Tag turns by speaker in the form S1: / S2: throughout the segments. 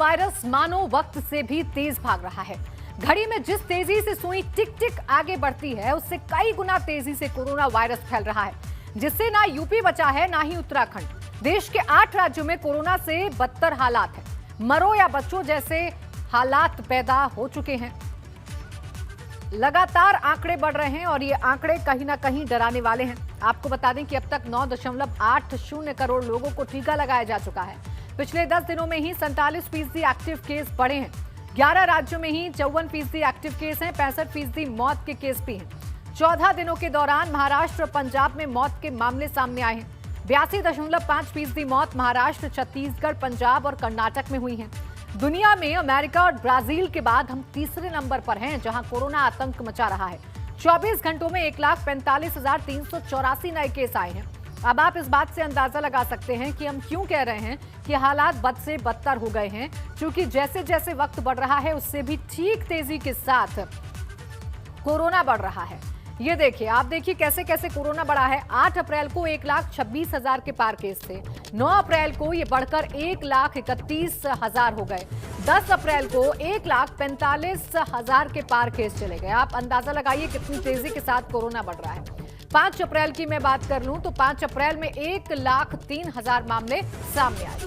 S1: Virus मानो वक्त से भी तेज भाग रहा है। घड़ी में जिस तेजी से सुई टिक टिक आगे बढ़ती है, उससे कई गुना तेजी से कोरोना वायरस फैल रहा है, जिससे ना यूपी बचा है ना ही उत्तराखंड। देश के 8 राज्यों में कोरोना से बदतर हालात है। मरो या बचो जैसे हालात पैदा हो चुके हैं। लगातार आंकड़े बढ़ रहे हैं और ये आंकड़े कहीं ना कहीं डराने वाले हैं। आपको बता दें कि अब तक 9.80 करोड़ लोगों को टीका लगाया जा चुका है। पिछले 10 दिनों में ही 47% एक्टिव केस बढ़े हैं। 11 राज्यों में ही 54% एक्टिव केस हैं। 65% मौत के केस भी हैं। 14 दिनों के दौरान महाराष्ट्र और पंजाब में मौत के मामले सामने आए हैं। 82.5% मौत महाराष्ट्र, छत्तीसगढ़, पंजाब और कर्नाटक में हुई हैं। दुनिया में अमेरिका और ब्राजील के बाद हम तीसरे नंबर पर हैं, जहां कोरोना आतंक मचा रहा है। 24 घंटों में 1,45,384 नए केस आए हैं। अब आप इस बात से अंदाजा लगा सकते हैं कि हम क्यों कह रहे हैं कि हालात बद से बदतर हो गए हैं, क्योंकि जैसे जैसे वक्त बढ़ रहा है उससे भी ठीक तेजी के साथ कोरोना बढ़ रहा है। ये देखिए, आप देखिए कैसे कैसे कोरोना बढ़ा है। 8 अप्रैल को 1,26,000 के पार केस थे। 9 अप्रैल को ये बढ़कर 1,31,000 हो गए। 10 अप्रैल को 1,45,000 के पार केस चले गए। आप अंदाजा लगाइए कितनी तेजी के साथ कोरोना बढ़ रहा है। 5 अप्रैल की मैं बात कर लूं तो 5 अप्रैल में 1,03,000 मामले सामने आए।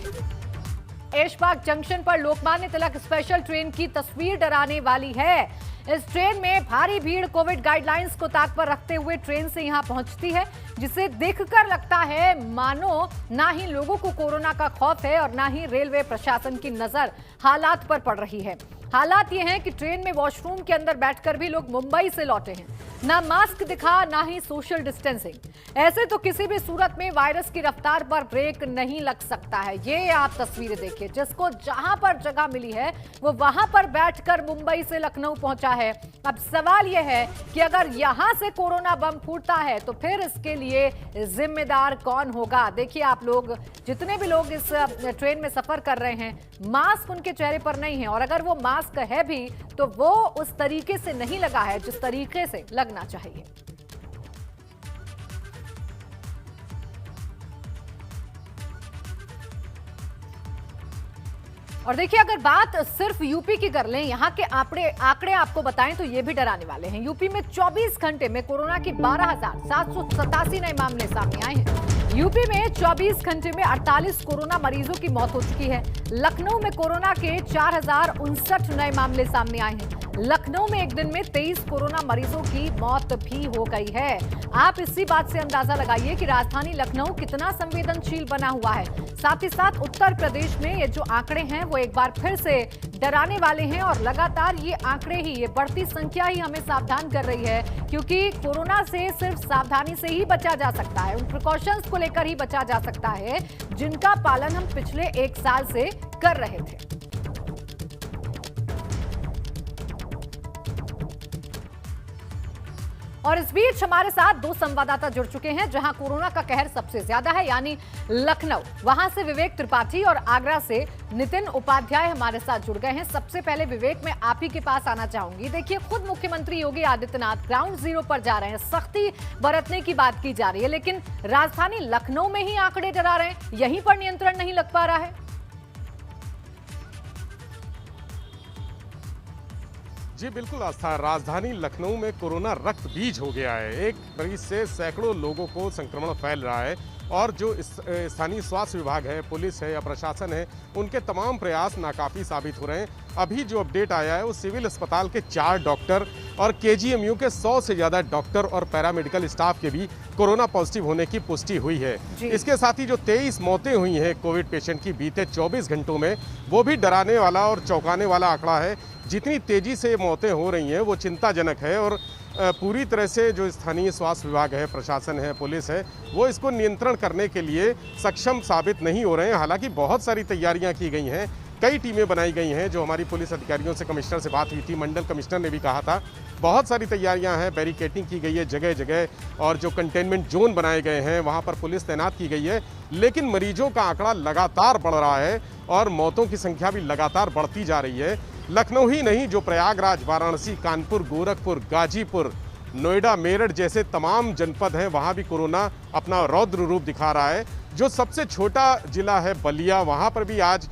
S1: ऐशबाग जंक्शन पर लोकमान्य तिलक स्पेशल ट्रेन की तस्वीर डराने वाली है। इस ट्रेन में भारी भीड़ कोविड गाइडलाइंस को ताक पर रखते हुए ट्रेन से यहां पहुंचती है, जिसे देखकर लगता है मानो ना ही लोगों को कोरोना का खौफ है और ना ही रेलवे प्रशासन की नजर हालात पर पड़ रही है। हालात ये हैं कि ट्रेन में वॉशरूम के अंदर बैठकर भी लोग मुंबई से लौटे हैं। ना मास्क दिखा, ना ही सोशल डिस्टेंसिंग। ऐसे तो किसी भी सूरत में वायरस की रफ्तार पर ब्रेक नहीं लग सकता है। ये आप तस्वीरें देखिए, जिसको जहां पर जगह मिली है वो वहां पर बैठकर मुंबई से लखनऊ पहुंचा है। अब सवाल यह है कि अगर यहां से कोरोना बम फूटता है तो फिर इसके लिए जिम्मेदार कौन होगा। देखिए, आप लोग जितने भी लोग इस ट्रेन में सफर कर रहे हैं, मास्क उनके चेहरे पर नहीं है, और अगर वो मास्क है भी तो वो उस तरीके से नहीं लगा है जिस तरीके से लगना चाहिए। और देखिए, अगर बात सिर्फ यूपी की कर लें, यहां के आंकड़े आपको बताएं तो ये भी डराने वाले हैं। यूपी में 24 घंटे में कोरोना के 12,787 नए मामले सामने आए हैं। यूपी में 24 घंटे में 48 कोरोना मरीजों की मौत हो चुकी है। लखनऊ में कोरोना के 4,059 नए मामले सामने आए हैं। लखनऊ में एक दिन में 23 कोरोना मरीजों की मौत भी हो गई है। आप इसी बात से अंदाजा लगाइए कि राजधानी लखनऊ कितना संवेदनशील बना हुआ है। साथ ही साथ उत्तर प्रदेश में ये जो आंकड़े हैं वो एक बार फिर से डराने वाले हैं, और लगातार ये आंकड़े ही, ये बढ़ती संख्या ही हमें सावधान कर रही है, क्योंकि कोरोना से सिर्फ सावधानी से ही बचा जा सकता है, उन प्रिकॉशंस को लेकर ही बचा जा सकता है जिनका पालन हम पिछले 1 साल से कर रहे थे। और इस बीच हमारे साथ 2 संवाददाता जुड़ चुके हैं, जहां कोरोना का कहर सबसे ज्यादा है, यानी लखनऊ। वहां से विवेक त्रिपाठी और आगरा से नितिन उपाध्याय हमारे साथ जुड़ गए हैं। सबसे पहले विवेक, मैं आप ही के पास आना चाहूंगी। देखिए, खुद मुख्यमंत्री योगी आदित्यनाथ ग्राउंड जीरो पर जा रहे हैं, सख्ती बरतने की बात की जा रही है, लेकिन राजधानी लखनऊ में ही आंकड़े डरा रहे हैं। यहीं पर नियंत्रण नहीं लग पा रहा है।
S2: जी बिल्कुल आस्था, राजधानी लखनऊ में कोरोना रक्त बीज हो गया है। एक मरीज से सैकड़ों लोगों को संक्रमण फैल रहा है, और जो स्थानीय स्वास्थ्य विभाग है, पुलिस है या प्रशासन है, उनके तमाम प्रयास नाकाफी साबित हो रहे हैं। अभी जो अपडेट आया है वो सिविल अस्पताल के 4 डॉक्टर और केजीएमयू के 100 से ज़्यादा डॉक्टर और पैरामेडिकल स्टाफ के भी कोरोना पॉजिटिव होने की पुष्टि हुई है। इसके साथ ही जो 23 मौतें हुई हैं कोविड पेशेंट की बीते 24 घंटों में, वो भी डराने वाला और चौंकाने वाला आंकड़ा है। जितनी तेज़ी से मौतें हो रही हैं वो चिंताजनक है, और पूरी तरह से जो स्थानीय स्वास्थ्य विभाग है, प्रशासन है, पुलिस है, वो इसको नियंत्रण करने के लिए सक्षम साबित नहीं हो रहे हैं। हालांकि बहुत सारी तैयारियां की गई हैं, कई टीमें बनाई गई हैं। जो हमारी पुलिस अधिकारियों से कमिश्नर से बात हुई थी, मंडल कमिश्नर ने भी कहा था बहुत सारी तैयारियां हैं, बैरिकेडिंग की गई है जगह जगह, और जो कंटेनमेंट जोन बनाए गए हैं वहाँ पर पुलिस तैनात की गई है। लेकिन मरीजों का आंकड़ा लगातार बढ़ रहा है और मौतों की संख्या भी लगातार बढ़ती जा रही है। लखनऊ ही नहीं, जो प्रयागराज, वाराणसी, कानपुर, गोरखपुर, गाजीपुर, नोएडा, मेरठ जैसे तमाम जनपद हैं, वहाँ भी कोरोना अपना रौद्र रूप दिखा रहा है। जो सबसे छोटा जिला है बलिया, वहाँ पर भी आज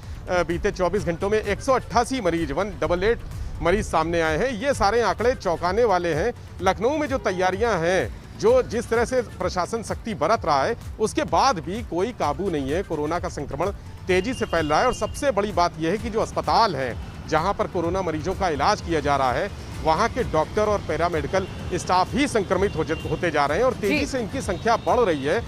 S2: बीते 24 घंटों में 188 मरीज 188 मरीज सामने आए हैं। ये सारे आंकड़े चौंकाने वाले हैं। लखनऊ में जो तैयारियां हैं, जो जिस तरह से प्रशासन सख्ती बरत रहा है, उसके बाद भी कोई काबू नहीं है। कोरोना का संक्रमण तेजी से फैल रहा है और सबसे बड़ी बात यह है कि जो अस्पताल हैं जहां पर कोरोना मरीजों का इलाज किया जा रहा है, वहां के डॉक्टर और पैरामेडिकल स्टाफ ही संक्रमित होते जा रहे हैं और तेजी से इनकी संख्या बढ़ रही है।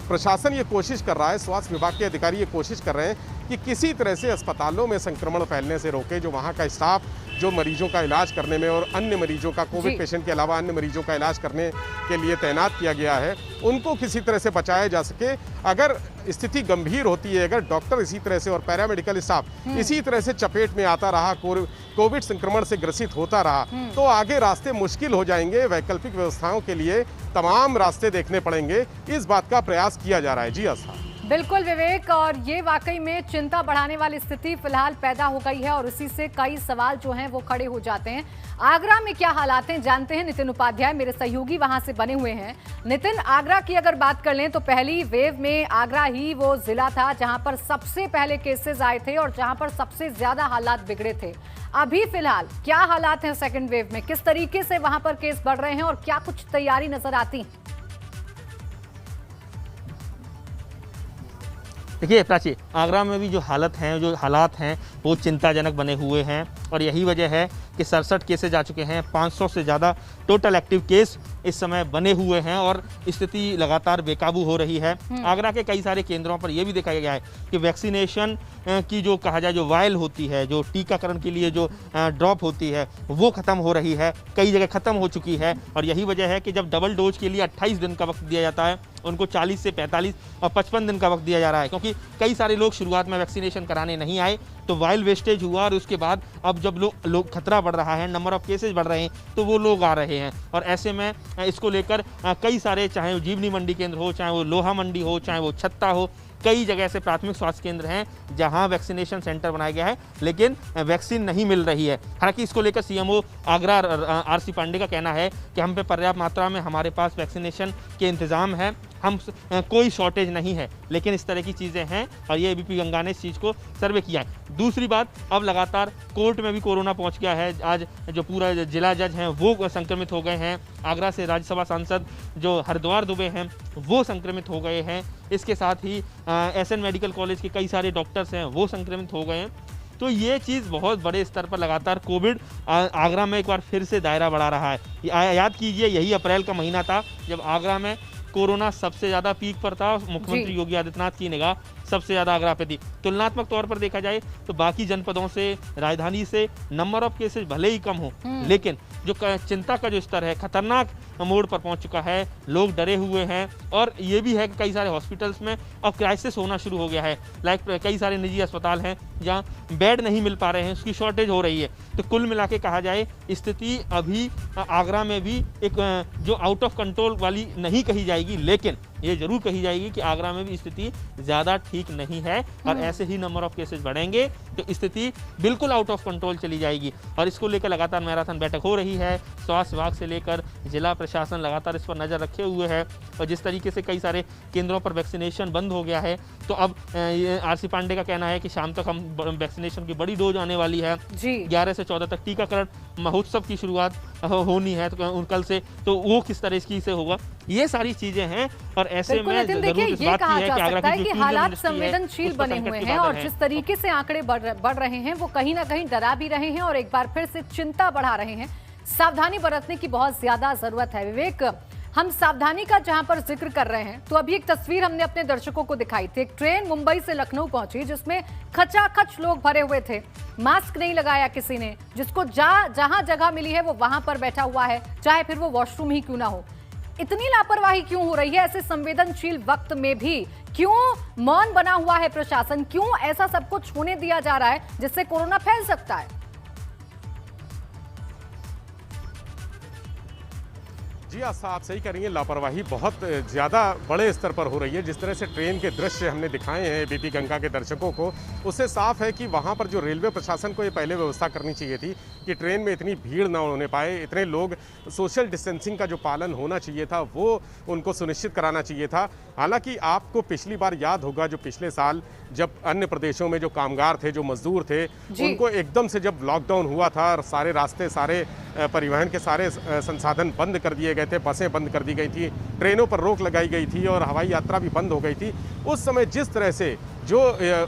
S2: प्रशासन ये कोशिश कर रहा है, स्वास्थ्य विभाग के अधिकारी ये कोशिश कर रहे हैं कि किसी तरह से अस्पतालों में संक्रमण फैलने से रोके। जो वहाँ का स्टाफ जो मरीजों का इलाज करने में और अन्य मरीजों का, कोविड पेशेंट के अलावा अन्य मरीजों का इलाज करने के लिए तैनात किया गया है, उनको किसी तरह से बचाया जा सके। अगर स्थिति गंभीर होती है, अगर डॉक्टर इसी तरह से और पैरामेडिकल स्टाफ इसी तरह से चपेट में आता रहा, कोविड संक्रमण से ग्रसित होता रहा, तो आगे रास्ते मुश्किल हो जाएंगे। वैकल्पिक व्यवस्थाओं के लिए तमाम रास्ते देखने पड़ेंगे। इस बात का प्रयास किया जा रहा है। जी आस्था।
S1: बिल्कुल विवेक, और ये वाकई में चिंता बढ़ाने वाली स्थिति फिलहाल पैदा हो गई है और इसी से कई सवाल जो हैं वो खड़े हो जाते हैं। आगरा में क्या हालात हैं जानते हैं, नितिन उपाध्याय मेरे सहयोगी वहां से बने हुए हैं। नितिन, आगरा की अगर बात कर लें तो पहली वेव में आगरा ही वो जिला था जहां पर सबसे पहले केसेस आए थे और जहां पर सबसे ज्यादा हालात बिगड़े थे। अभी फिलहाल क्या हालात हैं सेकेंड वेव में, किस तरीके से वहां पर केस बढ़ रहे हैं और क्या कुछ तैयारी नजर आती है?
S3: देखिए प्राची, आगरा में भी जो हालात हैं वो चिंताजनक बने हुए हैं और यही वजह है कि 67 केसेज आ चुके हैं। 500 से ज़्यादा टोटल एक्टिव केस इस समय बने हुए हैं और स्थिति लगातार बेकाबू हो रही है। आगरा के कई सारे केंद्रों पर यह भी देखा गया है कि वैक्सीनेशन की जो कहा जाए जो वायल होती है, जो टीकाकरण के लिए जो ड्रॉप होती है, वो ख़त्म हो रही है, कई जगह ख़त्म हो चुकी है। और यही वजह है कि जब डबल डोज के लिए 28 दिन का वक्त दिया जाता है, उनको 40 से 45 और 55 दिन का वक्त दिया जा रहा है, क्योंकि कई सारे लोग शुरुआत में वैक्सीनेशन कराने नहीं आए तो वाइल वेस्टेज हुआ और उसके बाद अब जब लोग खतरा बढ़ रहा है, नंबर ऑफ केसेस बढ़ रहे हैं, तो वो लोग आ रहे हैं। और ऐसे में इसको लेकर कई सारे, चाहे वो जीवनी मंडी केंद्र हो, चाहे वो लोहा मंडी हो, चाहे वो छत्ता हो, कई जगह से प्राथमिक स्वास्थ्य केंद्र हैं जहां वैक्सीनेशन सेंटर बनाया गया है, लेकिन वैक्सीन नहीं मिल रही है। हालांकि इसको लेकर सीएमओ आगरा आरसी पांडे का कहना है कि हम पे पर्याप्त मात्रा में हमारे पास वैक्सीनेशन के इंतजाम है, हम कोई शॉर्टेज नहीं है, लेकिन इस तरह की चीज़ें हैं और ये एबीपी गंगा ने इस चीज़ को सर्वे किया है। दूसरी बात, अब लगातार कोर्ट में भी कोरोना पहुंच गया है। आज जो पूरा जिला जज हैं वो संक्रमित हो गए हैं। आगरा से राज्यसभा सांसद जो हरिद्वार दुबे हैं वो संक्रमित हो गए हैं। इसके साथ ही एसएन मेडिकल कॉलेज के कई सारे डॉक्टर्स हैं वो संक्रमित हो गए हैं। तो ये चीज़ बहुत बड़े स्तर पर लगातार कोविड आगरा में एक बार फिर से दायरा बढ़ा रहा है। याद कीजिए, यही अप्रैल का महीना था जब आगरा में कोरोना सबसे ज़्यादा पीक पर था। मुख्यमंत्री योगी आदित्यनाथ की निगाह सबसे ज़्यादा आगरा पे थी। तुलनात्मक तौर पर देखा जाए तो बाकी जनपदों से, राजधानी से नंबर ऑफ केसेस भले ही कम हो, लेकिन जो चिंता का जो स्तर है खतरनाक मोड़ पर पहुंच चुका है। लोग डरे हुए हैं और ये भी है कि कई सारे हॉस्पिटल्स में अब क्राइसिस होना शुरू हो गया है। कई सारे निजी अस्पताल हैं जहां बेड नहीं मिल पा रहे हैं, उसकी शॉर्टेज हो रही है। तो कुल मिला के कहा जाए स्थिति अभी आगरा में भी एक जो आउट ऑफ कंट्रोल वाली नहीं कही जाएगी, लेकिन ये जरूर कही जाएगी कि आगरा में भी स्थिति ज़्यादा ठीक नहीं है और ऐसे ही नंबर ऑफ केसेस बढ़ेंगे तो स्थिति बिल्कुल आउट ऑफ कंट्रोल चली जाएगी। और इसको लेकर लगातार मैराथन बैठक हो रही है। स्वास्थ्य विभाग से लेकर जिला प्रशासन लगातार इस पर नज़र रखे हुए है और जिस तरीके से कई सारे केंद्रों पर वैक्सीनेशन बंद हो गया है, तो अब आरसी पांडे का कहना है कि शाम तक हम वैक्सीनेशन की बड़ी डोज आने वाली है। 11 से 14 तक टीकाकरण महोत्सव की शुरुआत होनी है तो कल से, तो वो किस तरह से होगा, ये सारी चीजें हैं। और ऐसे में
S1: देखिए, ये कहा जा सकता है कि हालात संवेदनशील बने हुए हैं और जिस तरीके से आंकड़े बढ़ रहे हैं वो कहीं ना कहीं डरा भी रहे हैं और एक बार फिर से चिंता बढ़ा रहे हैं। सावधानी बरतने की बहुत ज्यादा जरूरत है। विवेक, हम सावधानी का जहां पर जिक्र कर रहे हैं तो अभी एक तस्वीर हमने अपने दर्शकों को दिखाई थी। एक ट्रेन मुंबई से लखनऊ पहुंची जिसमें खचाखच लोग भरे हुए थे, मास्क नहीं लगाया किसी ने, जिसको जहां जगह मिली है वो वहां पर बैठा हुआ है, चाहे फिर वो वॉशरूम ही क्यों ना हो। इतनी लापरवाही क्यों हो रही है ऐसे संवेदनशील वक्त में भी? क्यों मौन बना हुआ है प्रशासन? क्यों ऐसा सब कुछ होने दिया जा रहा है जिससे कोरोना फैल सकता है?
S2: जी आस्था, आप सही कह रही हैं, लापरवाही बहुत ज़्यादा बड़े स्तर पर हो रही है। जिस तरह से ट्रेन के दृश्य हमने दिखाए हैं बीपी गंगा के दर्शकों को, उससे साफ है कि वहाँ पर जो रेलवे प्रशासन को ये पहले व्यवस्था करनी चाहिए थी कि ट्रेन में इतनी भीड़ ना होने पाए, इतने लोग, सोशल डिस्टेंसिंग का जो पालन होना चाहिए था वो उनको सुनिश्चित कराना चाहिए था। हालांकि आपको पिछली बार याद होगा, जो पिछले साल जब अन्य प्रदेशों में जो कामगार थे, जो मजदूर थे, उनको एकदम से जब लॉकडाउन हुआ था, सारे रास्ते, सारे परिवहन के सारे संसाधन बंद कर दिए गए थे, बसें बंद कर दी गई थी, ट्रेनों पर रोक लगाई गई थी और हवाई यात्रा भी बंद हो गई थी। उस समय जिस तरह से जो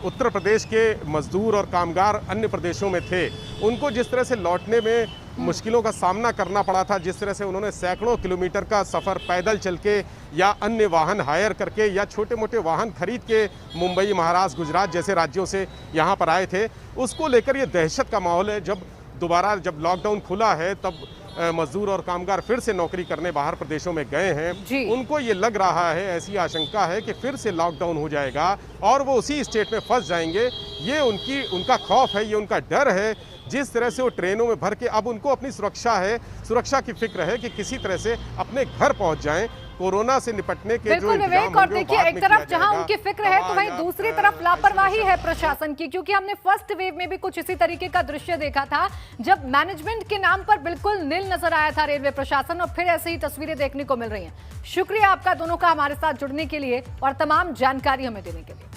S2: उत्तर प्रदेश के मजदूर और कामगार अन्य प्रदेशों में थे, उनको जिस तरह से लौटने में मुश्किलों का सामना करना पड़ा था, जिस तरह से उन्होंने सैकड़ों किलोमीटर का सफ़र पैदल चल के या अन्य वाहन हायर करके या छोटे मोटे वाहन खरीद के मुंबई, महाराष्ट्र, गुजरात जैसे राज्यों से यहाँ पर आए थे, उसको लेकर ये दहशत का माहौल है। जब दोबारा जब लॉकडाउन खुला है तब मजदूर और कामगार फिर से नौकरी करने बाहर प्रदेशों में गए हैं, उनको ये लग रहा है, ऐसी आशंका है कि फिर से लॉकडाउन हो जाएगा और वो उसी स्टेट में फंस जाएंगे। ये उनका खौफ है, ये उनका डर है। जिस तरह से वो ट्रेनों में भर के, अब उनको अपनी सुरक्षा है, सुरक्षा की फिक्र है कि किसी तरह से अपने घर पहुंच जाएं। कोरोना से निपटने के जो
S1: विवेक, और देखिए एक तरफ जहां उनकी फिक्र है तो वहीं दूसरी तरफ लापरवाही है प्रशासन की, क्योंकि हमने फर्स्ट वेव में भी कुछ इसी तरीके का दृश्य देखा था जब मैनेजमेंट के नाम पर बिल्कुल नील नजर आया था रेलवे प्रशासन, और फिर ऐसे ही तस्वीरें देखने को मिल रही हैं। शुक्रिया आपका दोनों का हमारे साथ जुड़ने के लिए और तमाम जानकारी हमें देने के लिए।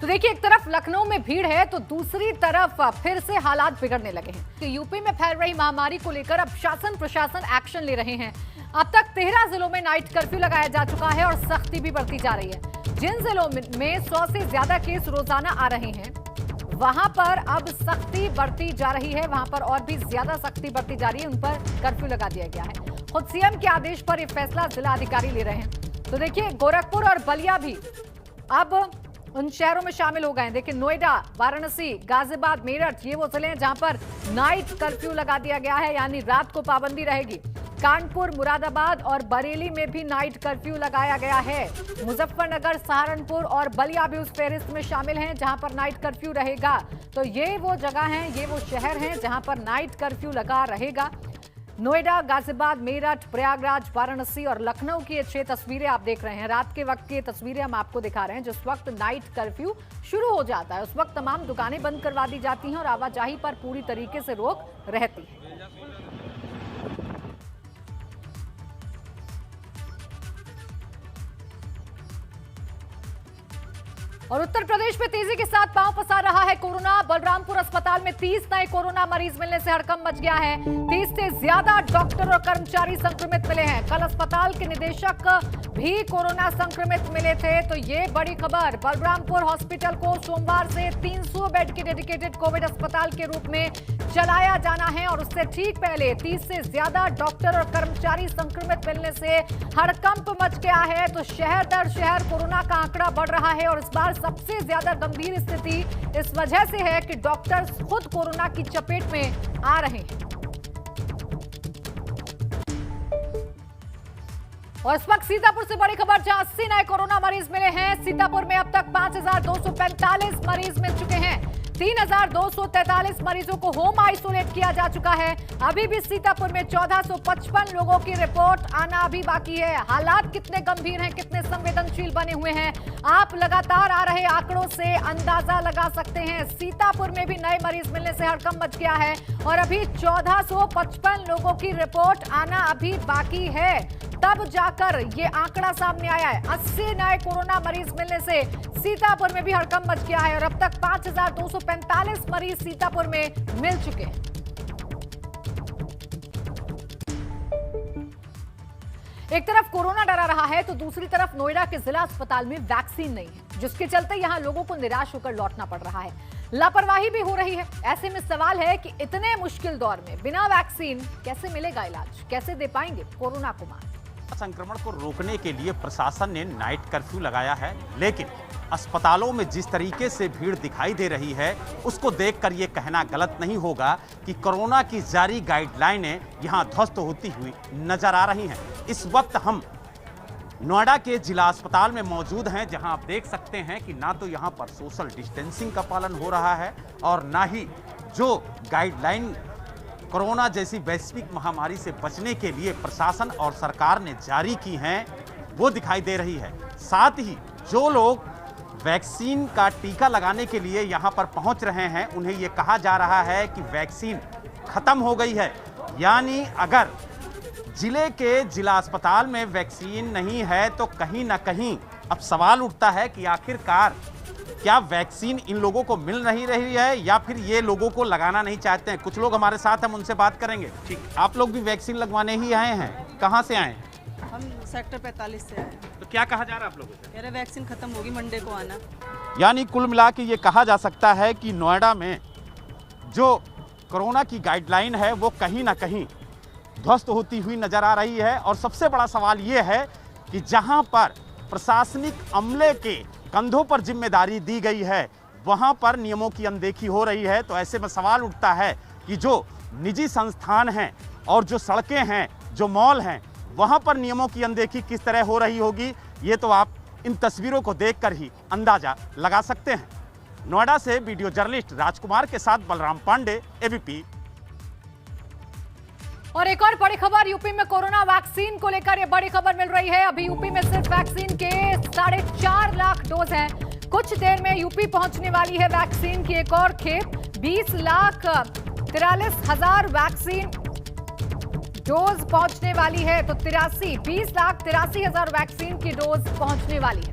S1: तो देखिए, एक तरफ लखनऊ में भीड़ है तो दूसरी तरफ फिर से हालात बिगड़ने लगे हैं। तो यूपी में फैल रही महामारी को लेकर अब शासन प्रशासन एक्शन ले रहे हैं। अब तक 13 जिलों में नाइट कर्फ्यू लगाया जा चुका है और सख्ती भी बढ़ती जा रही है। जिन जिलों में 100 से ज्यादा केस रोजाना आ रहे हैं, वहां पर अब सख्ती बढ़ती जा रही है, वहां पर और भी ज्यादा सख्ती बढ़ती जा रही है, उन पर कर्फ्यू लगा दिया गया है। खुद सीएम के आदेश पर यह फैसला जिला अधिकारी ले रहे हैं। तो देखिए, गोरखपुर और बलिया भी अब उन शहरों में शामिल हो गए हैं। देखिए, नोएडा, वाराणसी, गाजियाबाद, मेरठ, ये वो जिले हैं जहां पर नाइट कर्फ्यू लगा दिया गया है, यानी रात को पाबंदी रहेगी। कानपुर, मुरादाबाद और बरेली में भी नाइट कर्फ्यू लगाया गया है। मुजफ्फरनगर, सहारनपुर और बलिया भी उस फेहरिस्त में शामिल हैं जहां पर नाइट कर्फ्यू रहेगा। तो ये वो जगह हैं, ये वो शहर हैं जहां पर नाइट कर्फ्यू लगा रहेगा। नोएडा, गाजियाबाद, मेरठ, प्रयागराज, वाराणसी और लखनऊ की ये 6 तस्वीरें आप देख रहे हैं। रात के वक्त की ये तस्वीरें हम आपको दिखा रहे हैं। जिस वक्त नाइट कर्फ्यू शुरू हो जाता है उस वक्त तमाम दुकानें बंद करवा दी जाती हैं और आवाजाही पर पूरी तरीके से रोक रहती है। और उत्तर प्रदेश में तेजी के साथ पांव पसार रहा है कोरोना। बलरामपुर अस्पताल में 30 नए कोरोना मरीज मिलने से हड़कंप मच गया है। 30 से ज्यादा डॉक्टर और कर्मचारी संक्रमित मिले हैं। कल अस्पताल के निदेशक भी कोरोना संक्रमित मिले थे। तो ये बड़ी खबर, बलरामपुर हॉस्पिटल को सोमवार से 300 बेड की डेडिकेटेड कोविड अस्पताल के रूप में चलाया जाना है और उससे ठीक पहले 30 से ज्यादा डॉक्टर और कर्मचारी संक्रमित मिलने से हड़कंप मच गया है। तो शहर दर शहर कोरोना का आंकड़ा बढ़ रहा है और इस बार सबसे ज्यादा गंभीर स्थिति इस वजह से है कि डॉक्टर्स खुद कोरोना की चपेट में आ रहे हैं। और इस वक्त सीतापुर से बड़ी खबर, जहां 80 नए कोरोना मरीज मिले हैं। सीतापुर में अब तक 5245 मरीज मिल चुके हैं। 3243 मरीजों को होम आइसोलेट किया जा चुका है। अभी भी सीतापुर में 1455 लोगों की रिपोर्ट आना अभी बाकी है। हालात कितने गंभीर हैं, कितने संवेदनशील बने हुए हैं, आप लगातार आ रहे आंकड़ों से अंदाजा लगा सकते हैं। सीतापुर में भी नए मरीज मिलने से हड़कंप मच गया है और अभी 1455 लोगों की रिपोर्ट आना अभी बाकी है, तब जाकर ये आंकड़ा सामने आया है। 80 नए कोरोना मरीज मिलने से सीतापुर में भी हड़कंप मच गया है और अब तक 5245 मरीज सीतापुर में मिल चुके हैं। एक तरफ कोरोना डरा रहा है तो दूसरी तरफ नोएडा के जिला अस्पताल में वैक्सीन नहीं है, जिसके चलते यहां लोगों को निराश होकर लौटना पड़ रहा है। लापरवाही भी हो रही है। ऐसे में सवाल है कि इतने मुश्किल दौर में बिना वैक्सीन कैसे मिलेगा इलाज, कैसे दे पाएंगे कोरोना को मात।
S4: संक्रमण को रोकने के लिए प्रशासन ने नाइट कर्फ्यू लगाया है, लेकिन अस्पतालों में जिस तरीके से भीड़ दिखाई दे रही है उसको देखकर ये कहना गलत नहीं होगा कि कोरोना की जारी गाइडलाइनें यहां ध्वस्त होती हुई नजर आ रही हैं। इस वक्त हम नोएडा के जिला अस्पताल में मौजूद हैं, जहां आप देख सकते हैं कि ना तो यहां पर सोशल डिस्टेंसिंग का पालन हो रहा है और ना ही जो गाइडलाइन कोरोना जैसी वैश्विक महामारी से बचने के लिए प्रशासन और सरकार ने जारी की हैं, वो दिखाई दे रही है। साथ ही जो लोग वैक्सीन का टीका लगाने के लिए यहाँ पर पहुँच रहे हैं, उन्हें ये कहा जा रहा है कि वैक्सीन खत्म हो गई है। यानी अगर जिले के जिला अस्पताल में वैक्सीन नहीं है तो कहीं ना कहीं अब सवाल उठता है कि आखिरकार क्या वैक्सीन इन लोगों को मिल नहीं रही है या फिर ये लोगों को लगाना नहीं चाहते हैं। कुछ लोग हमारे साथ हम उनसे बात करेंगे। ठीक, आप लोग भी वैक्सीन लगवाने ही आए हैं, कहाँ से आए हैं?
S5: हम सेक्टर 45 से आए हैं।
S4: तो क्या कहा जा रहा है आप लोगों से?
S5: कह रहे वैक्सीन खत्म होगी, मंडे को आना।
S4: यानी कुल मिला के ये कहा जा सकता है कि नोएडा में जो कोरोना की गाइडलाइन है वो कहीं ना कहीं ध्वस्त होती हुई नजर आ रही है। और सबसे बड़ा सवाल ये है कि जहां पर प्रशासनिक अमले के कंधों पर जिम्मेदारी दी गई है, वहां पर नियमों की अनदेखी हो रही है। तो ऐसे में सवाल उठता है कि जो निजी संस्थान हैं और जो सड़कें हैं, जो मॉल हैं, वहां पर नियमों की अनदेखी किस तरह हो रही होगी, ये तो आप इन तस्वीरों को देखकर ही अंदाजा लगा सकते हैं। नोएडा से वीडियो जर्नलिस्ट राजकुमार के साथ बलराम पांडे, एबीपी।
S1: और एक और बड़ी खबर, यूपी में कोरोना वैक्सीन को लेकर ये बड़ी खबर मिल रही है। अभी यूपी में सिर्फ वैक्सीन के 4.5 लाख डोज हैं। कुछ देर में यूपी पहुंचने वाली है वैक्सीन की एक और खेप। 20,43,000 वैक्सीन डोज पहुंचने वाली है। तो 20,83,000 वैक्सीन की डोज पहुंचने वाली है।